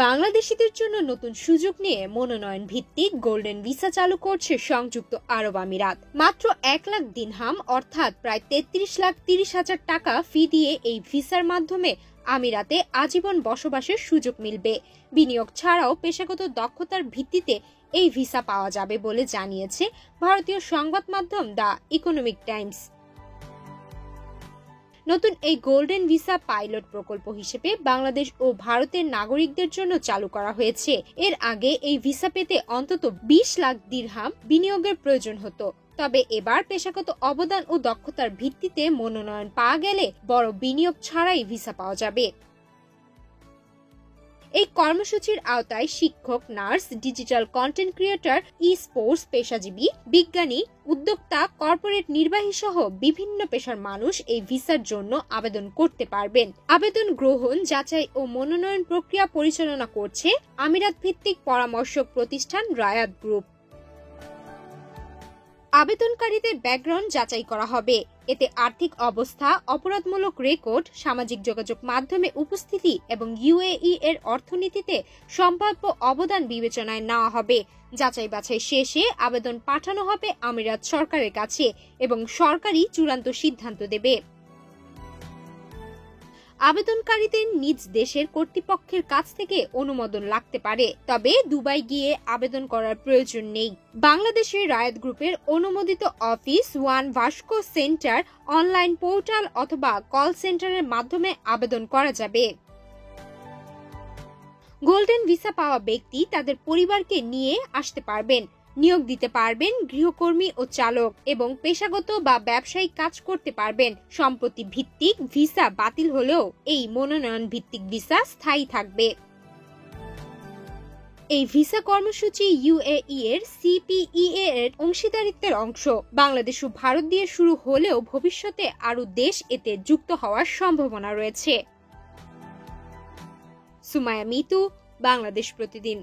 বাংলাদেশিদের জন্য নতুন সুযোগ নিয়ে মনোনয়ন ভিত্তিক গোল্ডেন ভিসা চালু করছে সংযুক্ত আরব আমিরাত। মাত্র 1 লাখ দিরহাম অর্থাৎ প্রায় 33,30,000 টাকা ফি দিয়ে এই ভিসার মাধ্যমে আমিরাতে আজীবন বসবাসের সুযোগ মিলবে। বিনিয়োগ ছাড়াও পেশাগত দক্ষতার ভিত্তিতে এই ভিসা পাওয়া যাবে বলে জানিয়েছে ভারতীয় সংবাদ মাধ্যম দ্য ইকোনমিক টাইমস। নতুন এই গোল্ডেন ভিসা পাইলট প্রকল্প হিসেবে বাংলাদেশ ও ভারতের নাগরিকদের জন্য চালু করা হয়েছে। এর আগে এই ভিসা পেতে অন্তত 20 লাখ দিরহাম বিনিয়োগের প্রয়োজন হতো। তবে এবার পেশাগত অবদান ও দক্ষতার ভিত্তিতে মনোনয়ন পাওয়া গেলে বড় বিনিয়োগ ছাড়াই ভিসা পাওয়া যাবে। এই কর্মসূচির আওতায় শিক্ষক, nurse, digital content creator, sports পেশাজীবী, বিজ্ঞানী, উদ্যোক্তা, কর্পোরেট নির্বাহী সহ বিভিন্ন পেশার মানুষ এই ভিসার জন্য আবেদন করতে পারবেন। আবেদন গ্রহণ, যাচাই ও মনোনয়ন প্রক্রিয়া পরিচালনা করছে আমিরাত ভিত্তিক পরামর্শক প্রতিষ্ঠান রায়াত গ্রুপ। আবেদনকারীদের ব্যাকগ্রাউন্ড যাচাই করা হবে। এতে আর্থিক অবস্থা, অপরাধমূলক রেকর্ড, সামাজিক যোগাযোগ মাধ্যমে উপস্থিতি এবং ইউএই এর অর্থনীতিতে সম্ভাব্য অবদান বিবেচনায় নেওয়া হবে। যাচাই বাছাই শেষে আবেদন পাঠানো হবে আমিরাত সরকারের কাছে এবং সরকারই চূড়ান্ত সিদ্ধান্ত দেবে। আবেদনকারীদের নিজ দেশের কর্তৃপক্ষের কাছ থেকে অনুমোদন লাগতে পারে, তবে দুবাই গিয়ে আবেদন করার প্রয়োজন নেই। বাংলাদেশের রায়াত গ্রুপের অনুমোদিত office, one Vasco centre, online portal অথবা কল সেন্টারের মাধ্যমে আবেদন করা যাবে। গোল্ডেন ভিসা পাওয়া ব্যক্তি তাদের পরিবারকে নিয়ে আসতে পারবেন, নিয়োগ দিতে পারবেন গৃহকর্মী ও চালক এবং পেশাগত বা ব্যবসায়িক কাজ করতে পারবেন। সম্পত্তি ভিত্তিক ভিসা বাতিল হলেও এই মনোনয়ন ভিত্তিক ভিসা স্থায়ী থাকবে। এই ভিসা কর্মসূচি ইউএই এর সিপিইএ এর অংশীদারিত্বের অংশ। বাংলাদেশ ও ভারত দিয়ে শুরু হলেও ভবিষ্যতে আরও দেশ এতে যুক্ত হওয়ার সম্ভাবনা রয়েছে। সুমাইয়া মিতু, বাংলাদেশ প্রতিদিন।